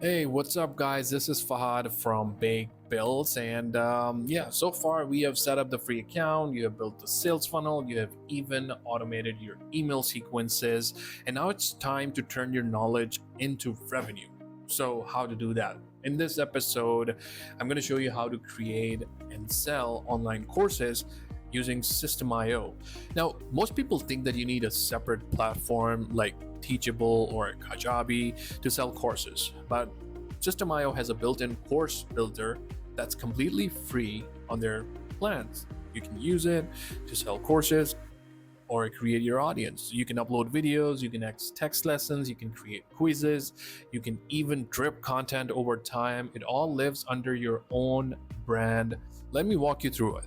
Hey, what's up, guys? This is Fahad from Baig Builds, and yeah, so far we have set up the free account, you have built the sales funnel, you have even automated your email sequences, and now it's time to turn your knowledge into revenue. So, how to do that? In this episode, I'm going to show you how to create and sell online courses using System.io. Now, most people think that you need a separate platform like Teachable or Kajabi to sell courses, but System.io has a built-in course builder that's completely free on their plans. You can use it to sell courses or create your audience. You can upload videos, you can text lessons, you can create quizzes, you can even drip content over time. It all lives under your own brand. Let me walk you through it.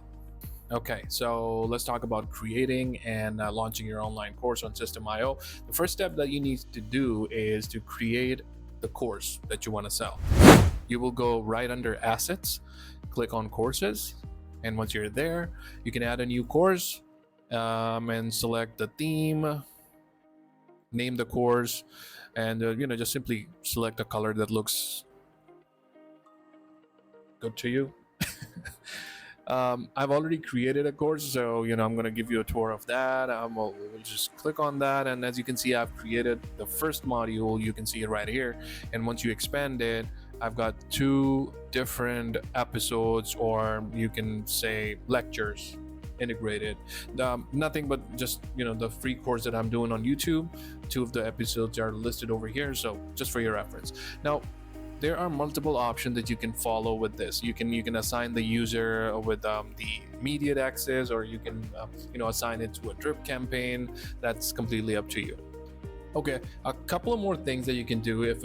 Okay, so let's talk about creating and launching your online course on System.io. The first step that you need to do is to create the course that you want to sell. You will go right under Assets, click on Courses, and once you're there, you can add a new course and select the theme, name the course, and just simply select a color that looks good to you. I've already created a course, so I'm going to give you a tour of that. We'll just click on that, and as you can see, I've created the first module. You can see it right here, and once you expand it, I've got two different episodes, or you can say lectures integrated. Nothing but just the free course that I'm doing on YouTube. Two of the episodes are listed over here, so just for your reference. Now, there are multiple options that you can follow with this. You can assign the user with the immediate access, or you can assign it to a drip campaign. That's completely up to you. Okay, a couple of more things that you can do if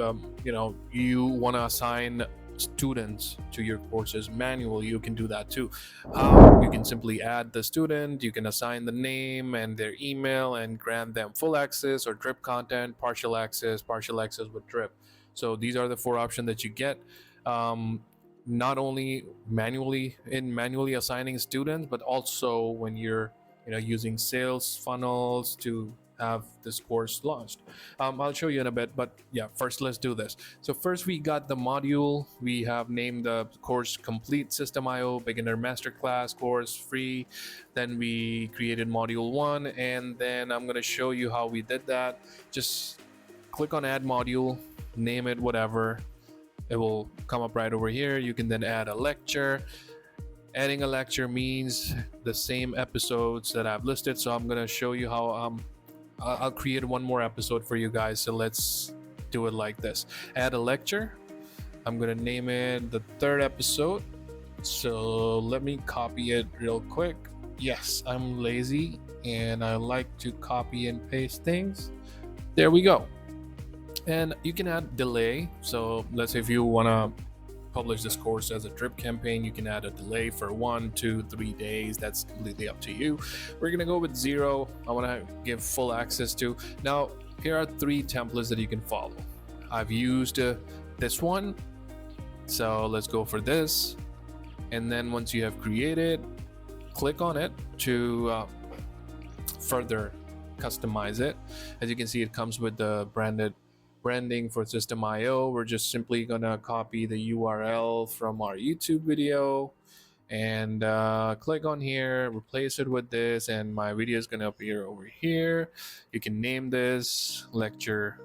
you want to assign students to your courses manually. You can do that too. You can simply add the student, you can assign the name and their email and grant them full access or drip content, partial access with drip. So these are the four options that you get. Not only manually assigning students, but also when you're using sales funnels to have this course launched. I'll show you in a bit, but yeah, first let's do this. So first we got the module. We have named the course Complete System.io Beginner Masterclass course free. Then we created module 1, and then I'm going to show you how we did that. Just click on add module, name it whatever. It will come up right over here. You can then add a lecture. Adding a lecture means the same episodes that I've listed. So I'm going to show you how I'll create one more episode for you guys. So let's do it like this. Add a lecture. I'm going to name it the third episode. So let me copy it real quick. Yes, I'm lazy and I like to copy and paste things. There we go. And you can add delay. So let's say if you want to publish this course as a drip campaign, you can add a delay for 1, 2, 3 days. That's completely up to you. We're going to go with 0. I want to give full access to. Now, here are 3 templates that you can follow. I've used this one. So let's go for this. And then once you have created, click on it to further customize it. As you can see, it comes with the branding for System.io. We're just simply gonna copy the URL from our YouTube video and click on here, replace it with this, and my video is gonna appear over here. You can name this lecture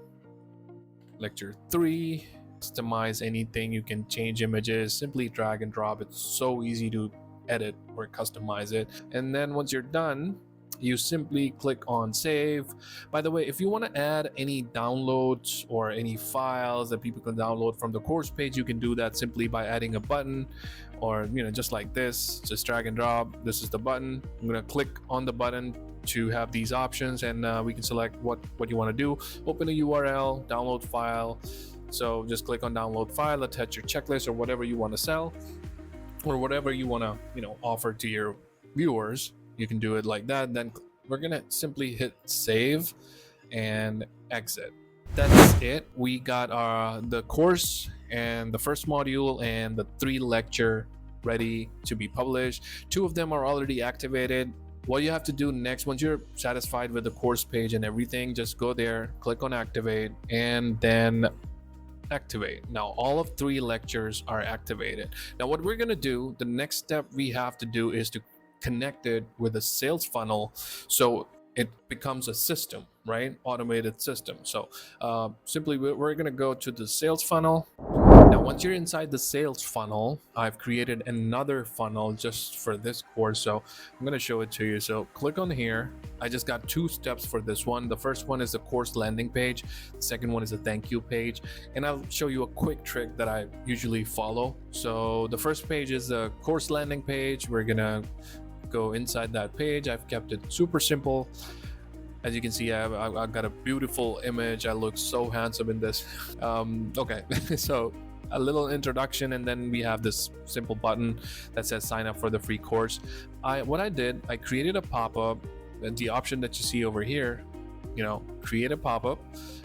3. Customize anything. You can change images, simply drag and drop. It's so easy to edit or customize it. And then once you're done, you simply click on save. By the way, if you want to add any downloads or any files that people can download from the course page, you can do that simply by adding a button, or just like this, just drag and drop. This is the button. I'm going to click on the button to have these options, and we can select what you want to do. Open a URL, download file. So just click on download file, attach your checklist or whatever you want to sell, or whatever you want to offer to your viewers. You can do it like that. Then we're gonna simply hit save and exit. That's it. We got the course and the first module and the 3 lecture ready to be published. 2 of them are already activated. What you have to do next, once you're satisfied with the course page and everything, just go there, click on activate, and then activate. Now all of 3 lectures are activated. Now what we're going to do, the next step we have to do is to connect it with a sales funnel so it becomes a system, right? Automated system. So simply we're going to go to the sales funnel. Now once you're inside the sales funnel, I've created another funnel just for this course, so I'm going to show it to you. So click on here. I just got 2 steps for this one. The first one is the course landing page, the second one is a thank you page, and I'll show you a quick trick that I usually follow. So the first page is the course landing page. We're gonna go inside that page. I've kept it super simple. As you can see, I've got a beautiful image. I look so handsome in this. Okay, so a little introduction, and then we have this simple button that says sign up for the free course. What I did, I created a pop-up, and the option that you see over here, create a pop-up,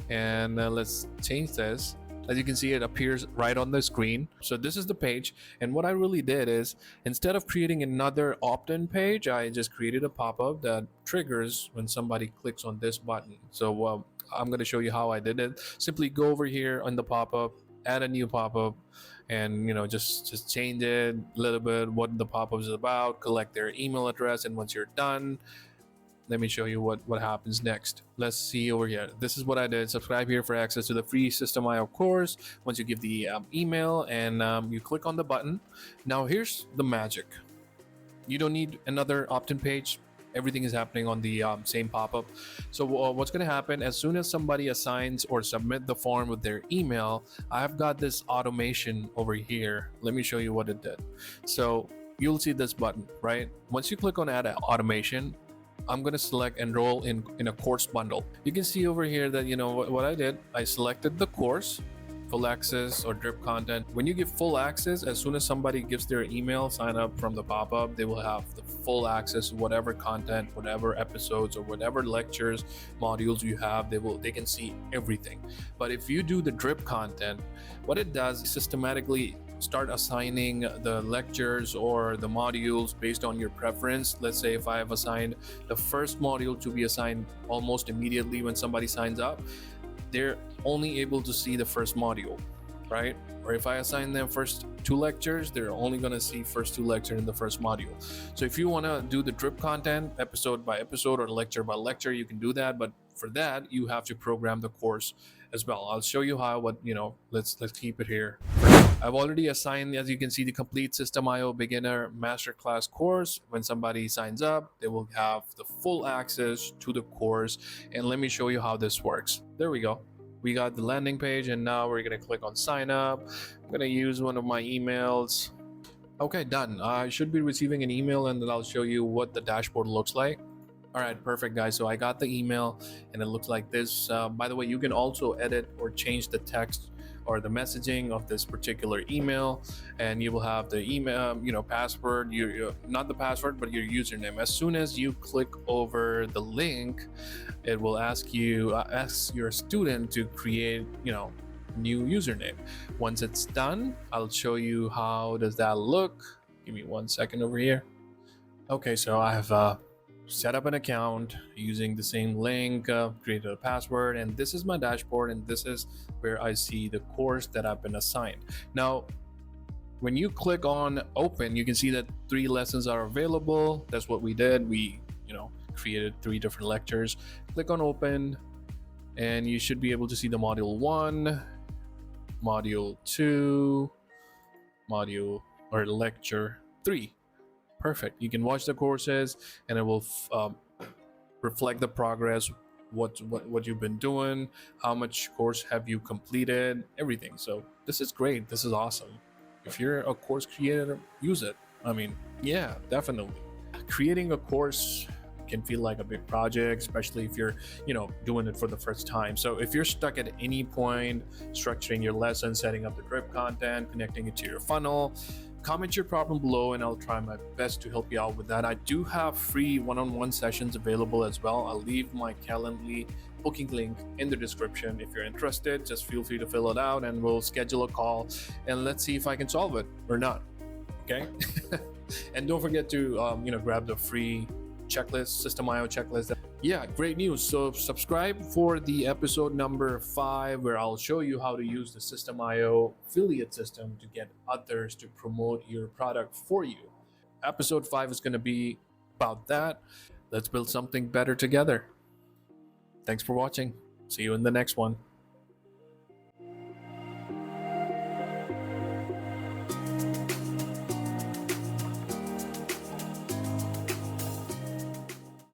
and let's change this. As you can see, it appears right on the screen. So this is the page, and what I really did is, instead of creating another opt-in page, I just created a pop-up that triggers when somebody clicks on this button. So I'm going to show you how I did it. Simply go over here on the pop-up, add a new pop-up, and just change it a little bit, what the pop-up is about, collect their email address, and once you're done, let me show you what happens next. Let's see over here. This is what I did. Subscribe here for access to the free System.io course. Once you give the email and you click on the button. Now here's the magic. You don't need another opt-in page. Everything is happening on the same pop-up. So what's going to happen, as soon as somebody assigns or submit the form with their email, I've got this automation over here. Let me show you what it did. So you'll see this button, right? Once you click on add automation, I'm going to select enroll in a course bundle. You can see over here that what I did, I selected the course, full access or drip content. When you give full access, as soon as somebody gives their email sign up from the pop-up, they will have the full access to whatever content, whatever episodes, or whatever lectures, modules you have. They can see everything. But if you do the drip content, what it does is systematically start assigning the lectures or the modules based on your preference. Let's say if I have assigned the first module to be assigned almost immediately when somebody signs up, they're only able to see the first module, right? Or if I assign them first 2 lectures, they're only going to see first 2 lectures in the first module. So if you want to do the drip content episode by episode or lecture by lecture, you can do that, but for that you have to program the course as well. I'll show you how. Let's keep it here. I've already assigned, as you can see, the complete System.io beginner masterclass course. When somebody signs up, they will have the full access to the course. And let me show you how this works. There we go. We got the landing page, and now we're going to click on sign up. I'm going to use one of my emails. Okay, done. I should be receiving an email, and then I'll show you what the dashboard looks like. All right, perfect, guys. So I got the email, and it looks like this. By the way, you can also edit or change the text or the messaging of this particular email, and you will have the email, password, not the password, but your username. As soon as you click over the link, it will ask your student to create, new username. Once it's done, I'll show you how does that look. Give me 1 second over here. Okay, so I have set up an account using the same link, created a password, and this is my dashboard, and this is where I see the course that I've been assigned. Now, when you click on open, you can see that 3 lessons are available. That's what we did. We, created 3 different lectures. Click on open, and you should be able to see the module 1, module 2, module or lecture 3. Perfect. You can watch the courses, and it will reflect the progress, what you've been doing, how much course have you completed, everything. So this is great. This is awesome. If you're a course creator, use it. I mean, yeah, definitely. Creating a course can feel like a big project, especially if you're doing it for the first time. So if you're stuck at any point structuring your lesson, setting up the drip content, connecting it to your funnel, comment your problem below, and I'll try my best to help you out with that. I do have free one-on-one sessions available as well. I'll leave my Calendly booking link in the description. If you're interested, just feel free to fill it out, and we'll schedule a call, and let's see if I can solve it or not. Okay. And don't forget to grab the free checklist, System.io checklist. Yeah, great news. So subscribe for the episode number 5, where I'll show you how to use the System.io affiliate system to get others to promote your product for you. Episode 5 is going to be about that. Let's build something better together. Thanks for watching. See you in the next one.